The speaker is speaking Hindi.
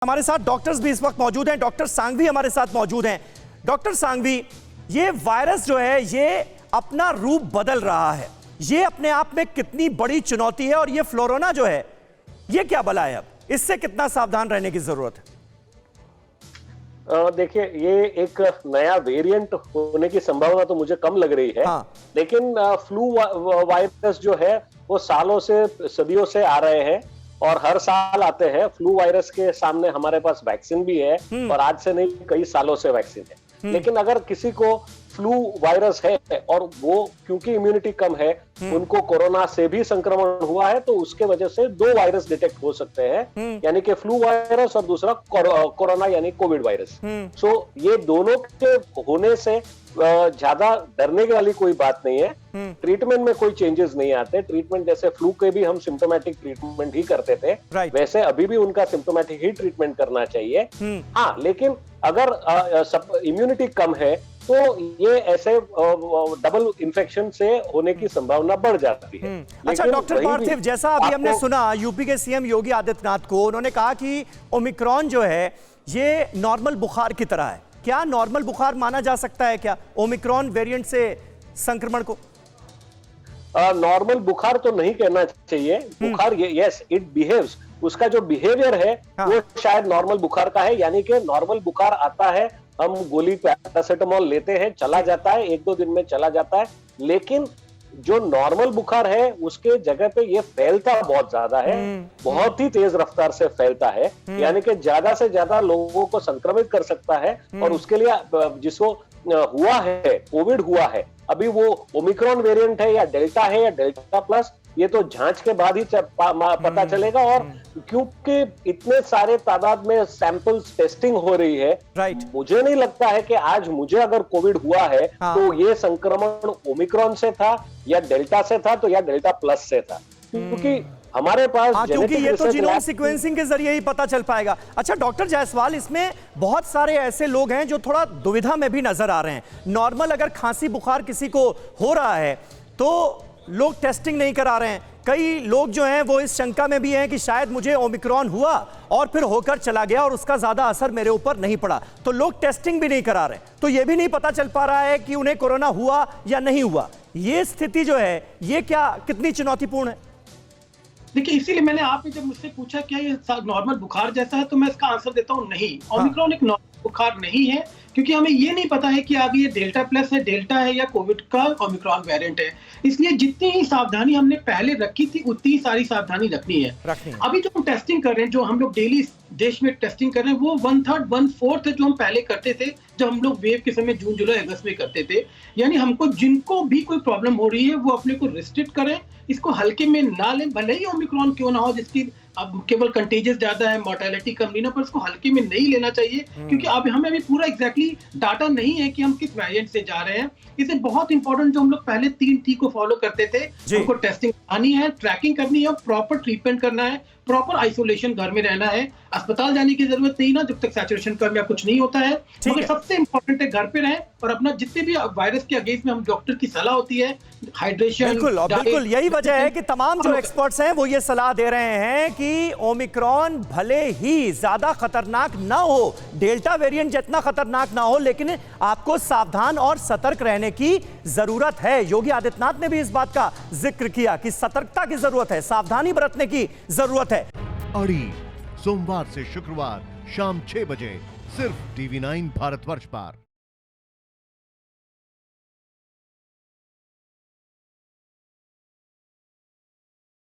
हमारे साथ डॉक्टर्स भी इस वक्त मौजूद हैं। डॉक्टर सांघवी हमारे साथ मौजूद हैं। डॉक्टर सांघवी, ये वायरस जो है ये अपना रूप बदल रहा है, ये अपने आप में कितनी बड़ी चुनौती है और ये फ्लोरोना जो है ये क्या बला है, अब इससे कितना सावधान रहने की जरूरत है? देखिए, ये एक नया वेरिएंट होने की संभावना तो मुझे कम लग रही है। हाँ। लेकिन फ्लू वायरस जो है वो सालों से सदियों से आ रहे हैं और हर साल आते हैं। फ्लू वायरस के सामने हमारे पास वैक्सीन भी है और आज से नहीं कई सालों से वैक्सीन है। लेकिन अगर किसी को फ्लू वायरस है और वो क्योंकि इम्यूनिटी कम है, उनको कोरोना से भी संक्रमण हुआ है, तो उसके वजह से दो वायरस डिटेक्ट हो सकते हैं, यानी कि फ्लू वायरस और दूसरा कोरोना यानी कोविड वायरस। सो ये दोनों के होने से ज्यादा डरने वाली कोई बात नहीं है। ट्रीटमेंट में कोई चेंजेस नहीं आते। ट्रीटमेंट जैसे फ्लू के भी हम सिम्टोमेटिक ट्रीटमेंट ही करते थे, वैसे अभी भी उनका सिम्टोमेटिक ही ट्रीटमेंट करना चाहिए। हाँ, लेकिन अगर इम्यूनिटी कम है तो ये ऐसे डबल इन्फेक्शन से होने की संभावना बढ़ जाती है। अच्छा डॉक्टर पार्थिव, जैसा अभी हमने सुना यूपी के सीएम योगी आदित्यनाथ को, उन्होंने कहा कि ओमिक्रॉन जो है ये नॉर्मल बुखार की तरह है। क्या नॉर्मल बुखार माना जा सकता है क्या ओमिक्रॉन वेरिएंट से संक्रमण को? नॉर्मल बुखार तो नहीं कहना चाहिए। बुखार यस इट बिहेव्स, उसका जो बिहेवियर है वो शायद नॉर्मल बुखार का है। यानी कि नॉर्मल बुखार आता है, हम गोली पैरासिटामोल लेते हैं, चला जाता है, एक दो दिन में चला जाता है। लेकिन जो नॉर्मल बुखार है उसके जगह पे ये फैलता बहुत ज्यादा है, बहुत ही तेज रफ्तार से फैलता है, यानी कि ज्यादा से ज्यादा लोगों को संक्रमित कर सकता है। और उसके लिए जिसको हुआ है, कोविड हुआ है, अभी वो ओमिक्रॉन वेरिएंट है या डेल्टा है या डेल्टा प्लस, ये तो जांच के बाद ही पता चलेगा। और क्योंकि इतने सारे तादाद में सैंपल्स टेस्टिंग हो रही है, मुझे नहीं लगता है कि आज मुझे अगर कोविड हुआ है तो ये संक्रमण ओमिक्रॉन से था या डेल्टा से था तो या डेल्टा प्लस से था, क्योंकि हमारे पास क्योंकि ये तो जीनोम सीक्वेंसिंग के जरिए ही पता चल पाएगा। अच्छा डॉक्टर जायसवाल, इसमें बहुत सारे ऐसे लोग हैं जो थोड़ा दुविधा में भी नजर आ रहे हैं। नॉर्मल अगर खांसी बुखार किसी को हो रहा है तो लोग टेस्टिंग नहीं करा रहे हैं। कई लोग जो हैं वो इस शंका में भी हैं कि शायद मुझे ओमिक्रॉन हुआ और फिर होकर चला गया और उसका ज्यादा असर मेरे ऊपर नहीं पड़ा, तो लोग टेस्टिंग भी नहीं करा रहे, तो ये भी नहीं पता चल पा रहा है कि उन्हें कोरोना हुआ या नहीं हुआ। ये स्थिति जो है ये क्या कितनी चुनौतीपूर्ण है? देखिए, इसीलिए मैंने आपने जब मुझसे पूछा क्या ये नॉर्मल बुखार जैसा है, तो मैं इसका आंसर देता हूँ नहीं, ओमिक्रॉन एक नॉर्मल बुखार नहीं है, क्योंकि हमें ये नहीं पता है कि आगे ये डेल्टा प्लस है, डेल्टा है या कोविड का ओमिक्रॉन वेरिएंट है। इसलिए जितनी ही सावधानी हमने पहले रखी थी उतनी सारी सावधानी रखनी है। अभी जो हम टेस्टिंग कर रहे हैं, जो हम लोग डेली देश में टेस्टिंग कर रहे हैं, वो 1/3 1/4 है जो हम पहले करते थे, जो हम लोग वेव के समय जून जुलाई अगस्त में करते थे। यानी हमको जिनको भी कोई प्रॉब्लम हो रही है वो अपने को रिस्ट्रिक्ट करें, इसको हल्के में ना लें, भले ही ओमिक्रॉन क्यों ना हो, जिसकी अब केवल कंटेजियस ज्यादा है, मोर्टेलिटी कम नहीं ना, पर इसको हल्के में नहीं लेना चाहिए, क्योंकि अब हमें अभी पूरा एग्जैक्टली डाटा नहीं है कि हम किस वेरिएंट से जा रहे हैं। इसे बहुत इंपॉर्टेंट, जो हम लोग पहले 3T को फॉलो करते थे, हमको टेस्टिंग आनी है, ट्रैकिंग करनी है, प्रॉपर ट्रीटमेंट करना है, प्रॉपर आइसोलेशन घर में रहना है, अस्पताल जाने की जरूरत नहीं ना जब तक सैचुरेशन कर्व या कुछ नहीं होता है। मगर सबसे इंपॉर्टेंट है घर पे रहें और अपना जितने भी वायरस के अगेंस्ट में हम डॉक्टर की सलाह होती है, हाइड्रेशन। बिल्कुल यही वजह है कि तमाम जो एक्सपर्ट्स हैं वो ये सलाह दे रहे हैं कि ओमिक्रॉन भले ही ज्यादा खतरनाक ना हो, डेल्टा वेरिएंट जितना खतरनाक ना हो, लेकिन आपको सावधान और सतर्क रहने की जरूरत है। योगी आदित्यनाथ ने भी इस बात का जिक्र किया कि सतर्कता की जरूरत है, सावधानी बरतने की जरूरत है। अड़ी सोमवार से शुक्रवार शाम 6 बजे सिर्फ TV9 भारतवर्ष पर।